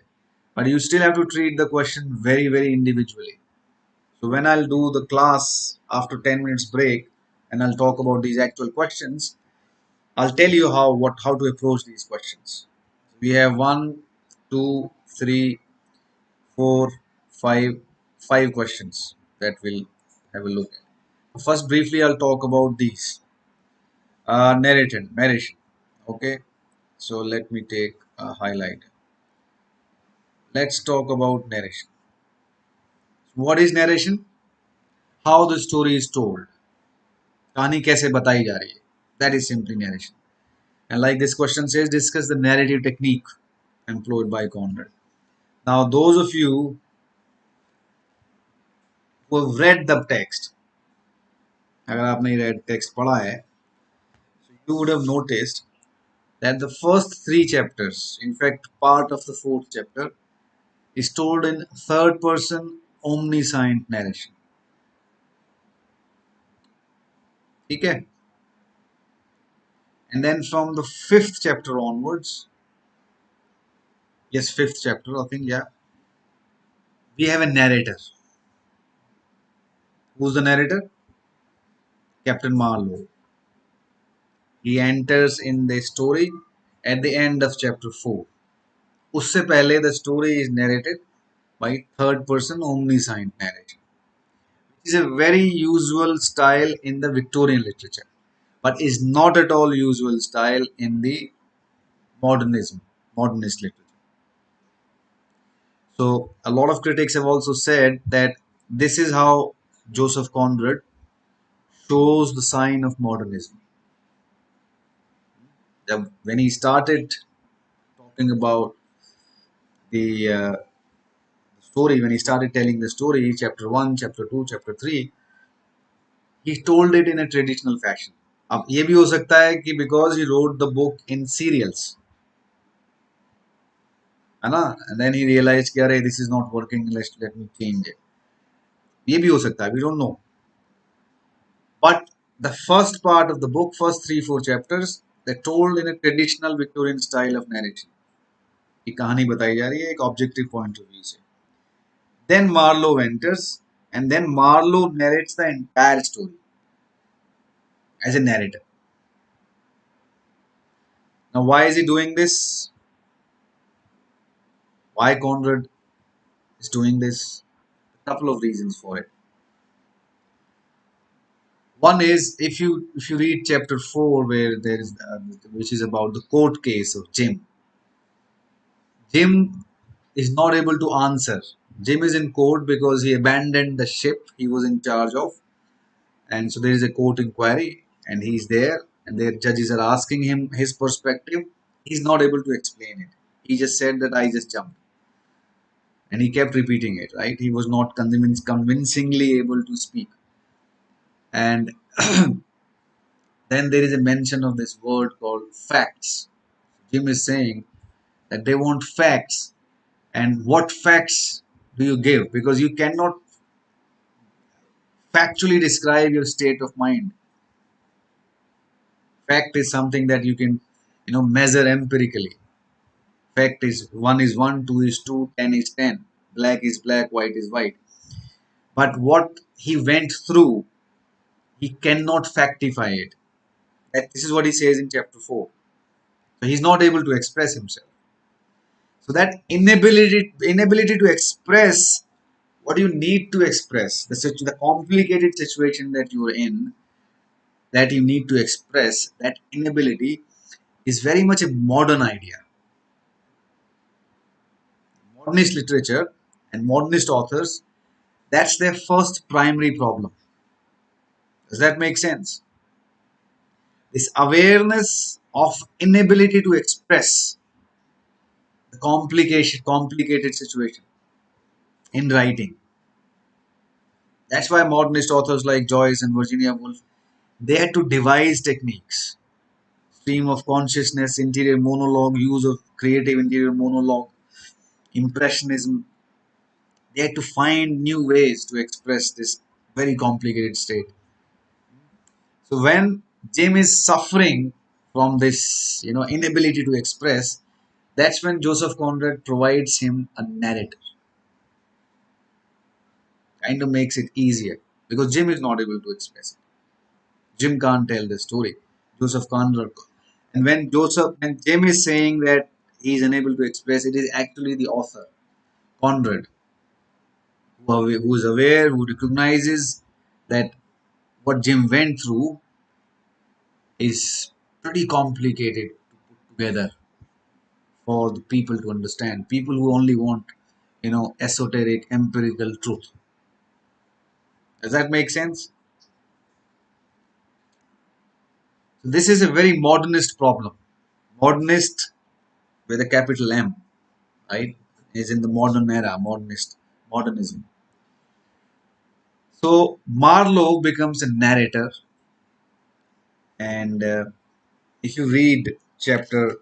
Speaker 1: but you still have to treat the question very, very individually. So when I'll do the class after 10 minutes break and I'll talk about these actual questions, I'll tell you how to approach these questions. We have one, two, three, four, five questions that we'll have a look at. First, briefly, I'll talk about these. Narration. Okay. So let me take highlight. Let's talk about narration. What is narration? How the story is told. कहानी कैसे बताई जा रही है. That is simply narration. And like this question says, discuss the narrative technique employed by Conrad. Now, those of you who have read the text, अगर आपने read text पढ़ा है, so you would have noticed that the first three chapters, in fact, part of the fourth chapter, is told in third person omniscient narration. ठीक है? And then from the fifth chapter onwards, yes, fifth chapter, I think, yeah, we have a narrator. Who's the narrator? Captain Marlowe. He enters in the story at the end of chapter 4. उससे पहले the story is narrated by third person omniscient narration. It is a very usual style in the Victorian literature, but is not at all usual style in the modernist literature. So a lot of critics have also said that this is how Joseph Conrad shows the sign of modernism. That when he started talking about the story, when he started telling the story, chapter 1, chapter 2, chapter 3, he told it in a traditional fashion. अब ये भी हो सकता है कि because he wrote the book in serials, है ना, and then he realized कि अरे this is not working, let me change it. ये भी हो सकता है, we don't know. But the first part of the book, first 3-4 chapters, they're told in a traditional Victorian style of narration. कि कहानी बताई जा रही है एक objective point of view से. Then Marlowe enters, and then Marlowe narrates the entire story as a narrator. Now, why is he doing this? Why Conrad is doing this? A couple of reasons for it. One is if you read chapter 4, where there is which is about the court case of Jim. Jim is not able to answer. Jim is in court because he abandoned the ship he was in charge of, and so there is a court inquiry, and he's there, and the judges are asking him his perspective. He's not able to explain it. He just said that I just jumped, and he kept repeating it. Right? He was not convincingly able to speak, and then there is a mention of this word called facts. Jim is saying that they want facts, and what facts do you give? Because you cannot factually describe your state of mind. Fact is something that you can, measure empirically. Fact is one, two is two, 10 is 10. Black is black, white is white. But what he went through, he cannot factify it. This is what he says in chapter 4. So he's not able to express himself. So that inability to express what you need to express, the complicated situation that you are in, that you need to express, that inability is very much a modern idea. Modernist literature and modernist authors, that's their first primary problem. Does that make sense? This awareness of inability to express the complicated situation in writing. That's why modernist authors like Joyce and Virginia Woolf, they had to devise techniques. Stream of consciousness, interior monologue, use of creative interior monologue, impressionism. They had to find new ways to express this very complicated state. So when Jim is suffering from this, inability to express, that's when Joseph Conrad provides him a narrator. Kind of makes it easier because Jim is not able to express it. Jim can't tell the story. Joseph Conrad. And when Jim is saying that he is unable to express, it is actually the author, Conrad, who is aware, who recognizes that what Jim went through is pretty complicated to put together for the people to understand. People who only want, esoteric, empirical truth. Does that make sense? So this is a very modernist problem. Modernist with a capital M, right? Is in the modern era, modernism. So Marlowe becomes a narrator, and if you read chapter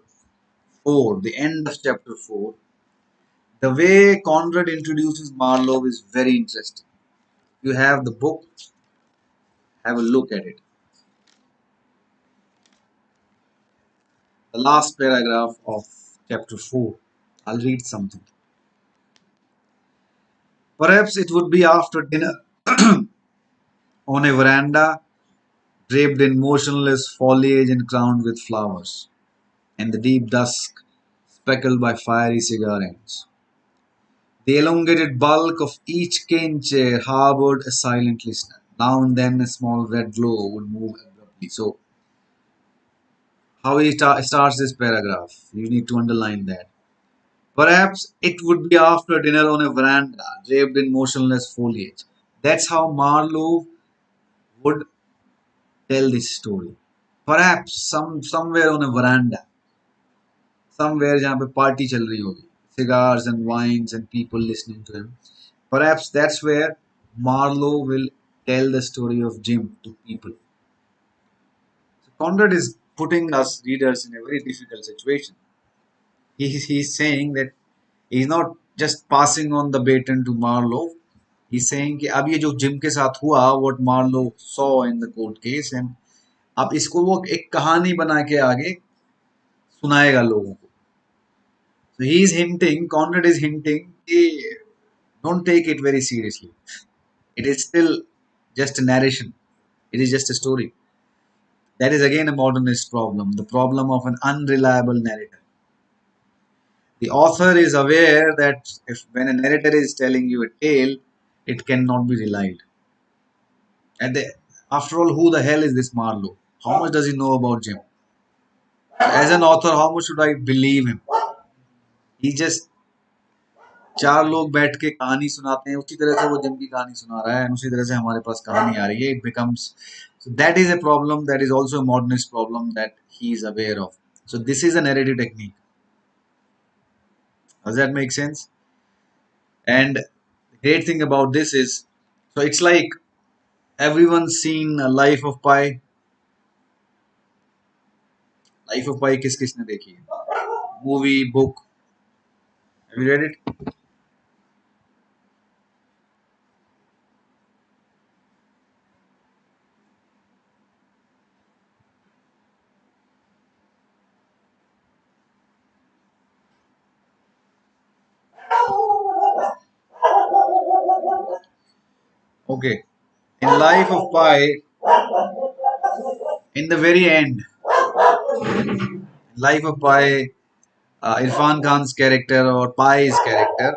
Speaker 1: 4, the end of chapter 4, the way Conrad introduces Marlowe is very interesting. You have the book, have a look at it. The last paragraph of chapter 4. I'll read something. Perhaps it would be after dinner on a veranda draped in motionless foliage and crowned with flowers, and the deep dusk speckled by fiery cigar ends. The elongated bulk of each cane chair harbored a silent listener. Now and then a small red glow would move abruptly. So, how he starts this paragraph, you need to underline that. Perhaps it would be after dinner on a veranda, draped in motionless foliage. That's how Marlowe would tell this story. Perhaps somewhere on a veranda, somewhere जहाँ पे party चल रही होगी, cigars and wines and people listening to him. Perhaps that's where Marlowe will tell the story of Jim to people. So Conrad is putting us readers in a very difficult situation. He's saying that he's not just passing on the baton to Marlowe. He's saying कि अब ये जो gym के साथ हुआ, what Marlowe saw in the court case, and अब इसको वो एक कहानी बना के आगे सुनाएगा लोगों को. So he is hinting, Conrad is hinting कि don't take it very seriously. It is still just a narration. It is just a story. That is again a modernist problem, the problem of an unreliable narrator. The author is aware that if when a narrator is telling you a tale, it cannot be relied. And after all, who the hell is this Marlowe? How much does he know about Jim? As an author, how much should I believe him? He just चार लोग बैठ के कहानी सुनाते हैं उसी तरह से वो जिम की कहानी सुना रहा है उसी तरह से हमारे पास कहानी आ रही है. It becomes so that is a problem, that is also a modernist problem that he is aware of. So this is a narrative technique. Does that make sense? And the great thing about this is, so it's like everyone's seen Life of Pi. Life of Pi किस किसने देखी है? Movie, book. Have you read it? Okay. In Life of Pi, in the very end, Life of Pi, Irfan Khan's character or Pai's character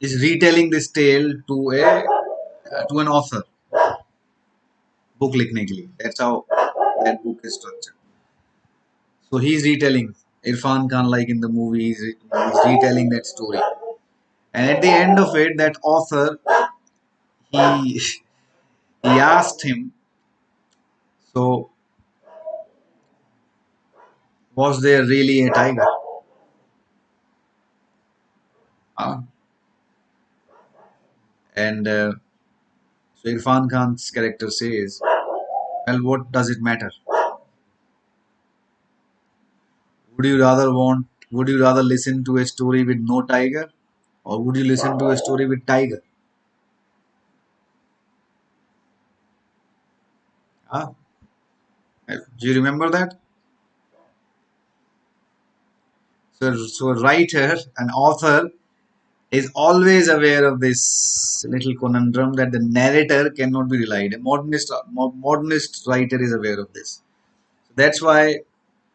Speaker 1: is retelling this tale to an author, book लिखने के लिए. That's how that book is structured. So he's retelling Irfan Khan, like in the movie, he's retelling that story. And at the end of it, that author, he he asked him, so was there really a tiger? Huh? And so Irfan Khan's character says, well, what does it matter? Would you rather listen to a story with no tiger, or would you listen to a story with tiger? Huh? Do you remember that? So a writer, an author, is always aware of this little conundrum that the narrator cannot be relied. A modernist writer is aware of this. So that's why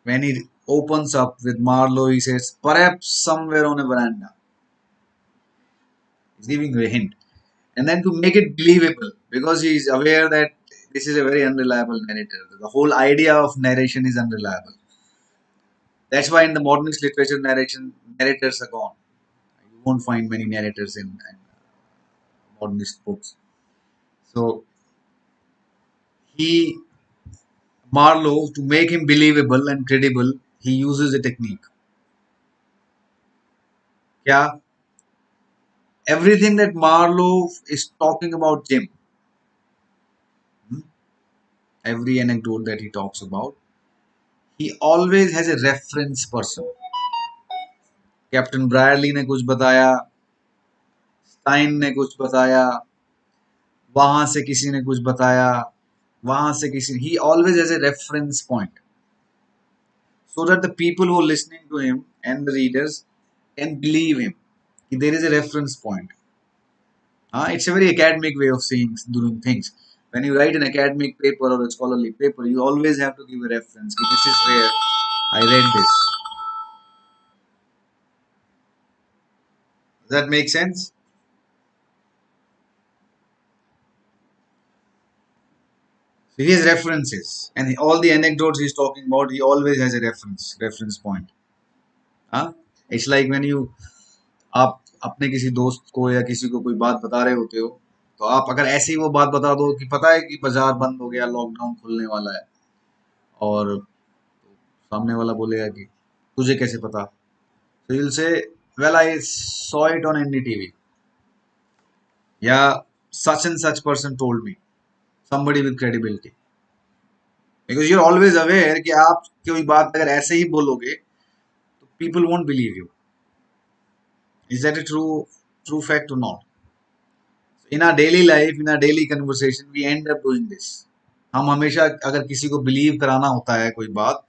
Speaker 1: when he opens up with Marlowe, he says, perhaps somewhere on a veranda. He's giving you a hint. And then to make it believable, because he is aware that this is a very unreliable narrator. The whole idea of narration is unreliable. That's why in the modernist literature, narrators are gone. You won't find many narrators in modernist books. So he Marlowe, to make him believable and credible, he uses a technique. Yeah, everything that Marlowe is talking about Jim, hmm, every anecdote that he talks about, he always has a reference person. Captain Brierly ने कुछ बताया, Stine ने कुछ बताया, वहां से किसी ने कुछ बताया, वहां से किसी, he always has a reference point so that the people who are listening to him and the readers can believe him. There is a reference point. It's a very academic way of seeing doing things. When you write an academic paper or a scholarly paper, you always have to give a reference. This is where I read this. Does that make sense? So he has references, and all the anecdotes he's talking about, he always has a reference point. हाँ, It's like when you आप अपने किसी दोस्त को या किसी को कोई बात बता रहे होते हो, तो आप अगर ऐसे ही वो बात बता दो कि पता है कि बाजार बंद हो गया, लॉकडाउन खुलने वाला है, और सामने वाला बोलेगा कि तुझे कैसे पता? So you'll say, well, I saw it on NDTV. Yeah, such and such person told me. Somebody with credibility. Because you're always aware कि आप कोई बात अगर ऐसे ही बोलोगे, तो people won't believe you. Is that a true fact or not? In our daily life, in our daily conversation, we end up doing this. हम हमेशा अगर किसी को बिलीव कराना होता है कोई बात,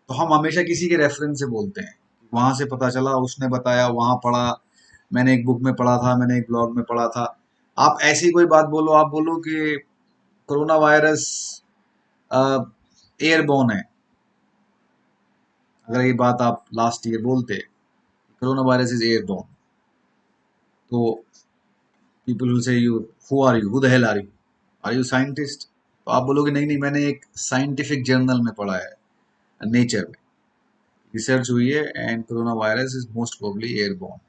Speaker 1: तो हम हमेशा किसी के रेफरेंस से बोलते हैं. वहां से पता चला, उसने बताया, वहां पढ़ा, मैंने एक बुक में पढ़ा था, मैंने एक ब्लॉग में पढ़ा था. आप ऐसी कोई बात बोलो, आप बोलो कि कोरोना वायरस एयरबोर्न है. अगर ये बात आप लास्ट ईयर बोलते, कोरोना वायरस इज एयरबोर्न, तो people will say you, who the hell are you scientist? तो आप बोलोगे नहीं नहीं, मैंने एक साइंटिफिक जर्नल में पढ़ा है, नेचर में रिसर्च हुई है, and corona virus is most probably airborne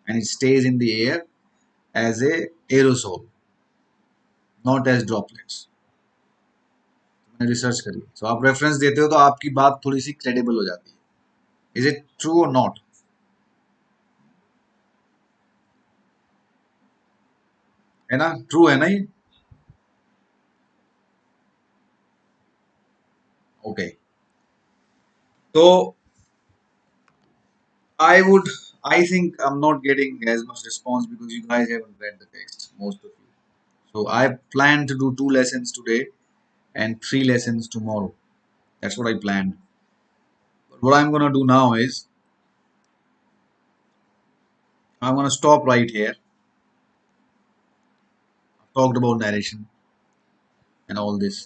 Speaker 1: and it stays in the air as a aerosol, not as droplets. मैंने रिसर्च करी. तो आप रेफरेंस देते हो तो आपकी बात थोड़ी सी क्रेडिबल हो जाती है. इज इट ट्रू और नॉट? है ना, ट्रू है ना ये? ओके. तो I think I'm not getting as much response because you guys haven't read the text, most of you. So I plan to do 2 lessons today and 3 lessons tomorrow. That's what I planned. But what I'm gonna do now is I'm gonna stop right here. I've talked about narration and all this.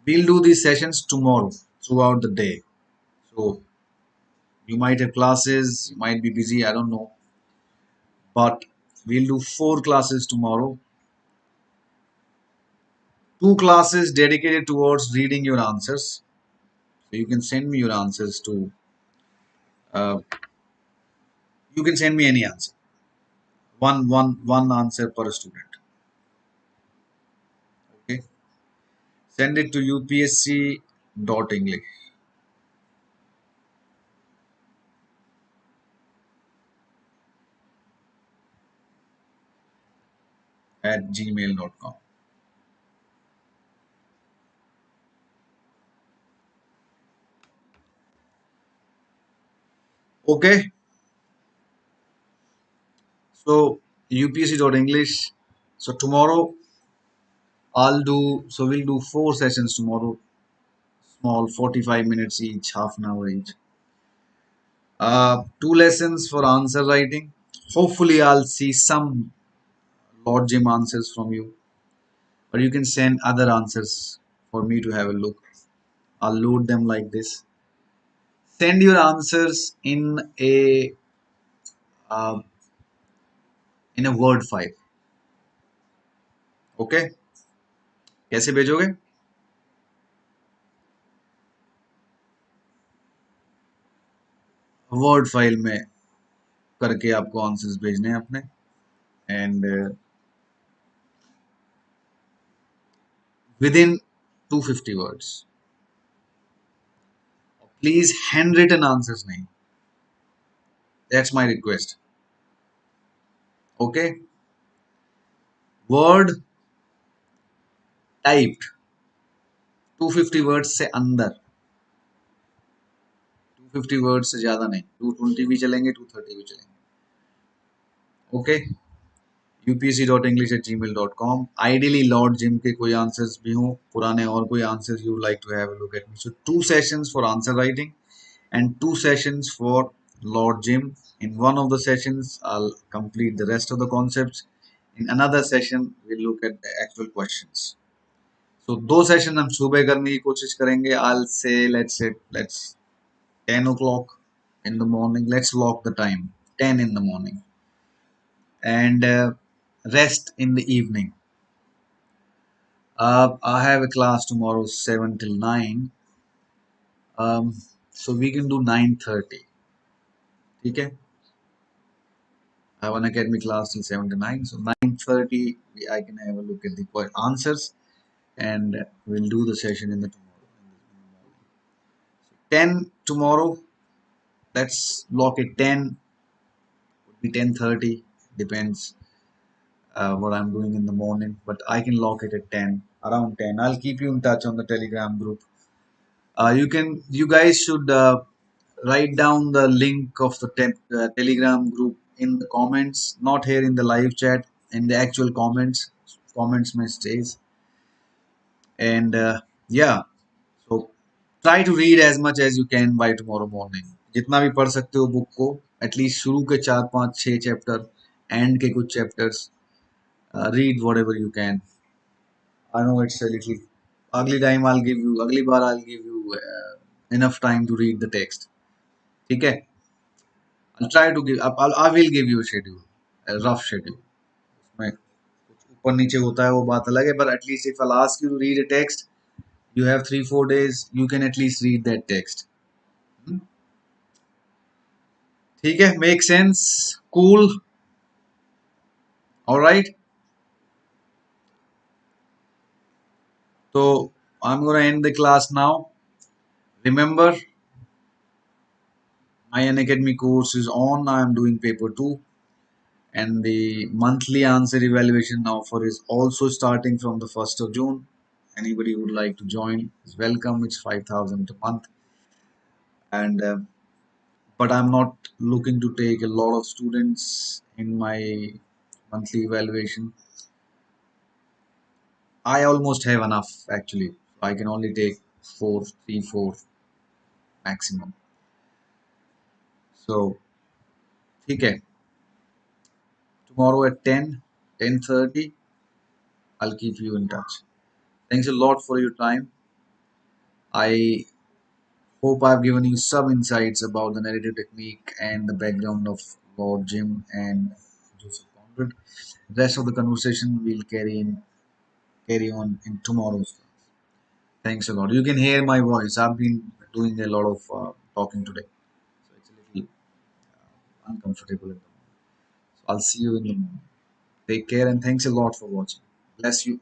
Speaker 1: We'll do these sessions tomorrow throughout the day. So you might have classes, you might be busy, I don't know. But we'll do 4 classes tomorrow. 2 classes dedicated towards reading your answers. So you can send me your answers to, uh, you can send me any answer. One answer per student. Okay. Send it to upsc.english at gmail.com. Okay. So upsc.english. So tomorrow we'll do 4 sessions tomorrow. Small, 45 minutes each, half an hour each. 2 lessons for answer writing. Hopefully I'll see some Lord Jim answers from you. But you can send other answers for me to have a look. I'll load them like this. Send your answers uh, in a word file. Okay? कैसे भेजोगे? Word file में करके आपको answers भेजने हैं अपने, and within 250 words. Please hand written answers नहीं, that's my request. Okay, word typed 250 words से अंदर, 250 वर्ड्स से ज्यादा नहीं, 220 भी चलेंगे, 230 भी चलेंगे। Okay, upsc.english@gmail.com। Ideally Lord Jim के कोई आंसर्स भी हों पुराने, और कोई answers you like to have a look at me. So 2 sessions for answer writing and 2 sessions for Lord Jim. In one of the sessions, I'll complete the rest of the concepts. In another session, we'll look at the actual questions. So 2 session हम सुबह करने की कोशिश करेंगे. I'll say let's 10 o'clock in the morning. Let's lock the time 10 in the morning, and rest in the evening. I have a class tomorrow 7 till 9. So we can do 9:30. Okay. I have an academy class till 7 to 9. So 9:30, I can have a look at the answers, and we'll do the session in the tomorrow. 10 tomorrow, let's lock it 10, would be 10:30, depends what I'm doing in the morning, but I can lock it at 10, around 10. I'll keep you in touch on the Telegram group. You guys should write down the link of the Telegram group in the comments, not here in the live chat, in the actual comments. Comments may stays, and yeah. So try to read as much as you can by tomorrow morning. जितना भी पढ़ सकते हो book को, at least शुरू के 4 5 6 chapter, and के कुछ chapters, read whatever you can. I know it's a little. अगली बार I'll give you enough time to read the text. ठीक है? I'll try to give. I will give you a schedule, a rough schedule. उसमें कुछ ऊपर नीचे होता है वो बात अलग है, but at least if I'll ask you to read a text, you have 3 4 days. You can at least read that text. Hmm? ठीक है? Make sense? Cool. All right. So I'm gonna end the class now. Remember, my Unacademy course is on. I am doing paper 2, and the monthly answer evaluation offer is also starting from the 1st of June. Anybody who would like to join is welcome. It's 5,000 a month, and but I'm not looking to take a lot of students in my monthly evaluation. I almost have enough actually. I can only take 4 maximum. So, ठीक है. Tomorrow at 10, 10:30, I'll keep you in touch. Thanks a lot for your time. I hope I've given you some insights about the narrative technique and the background of Lord Jim and Joseph Conrad. Rest of the conversation we'll carry on in tomorrow's class. Thanks a lot. You can hear my voice. I've been doing a lot of talking today, so it's a little uncomfortable at the moment. So I'll see you in the morning. Take care and thanks a lot for watching. Bless you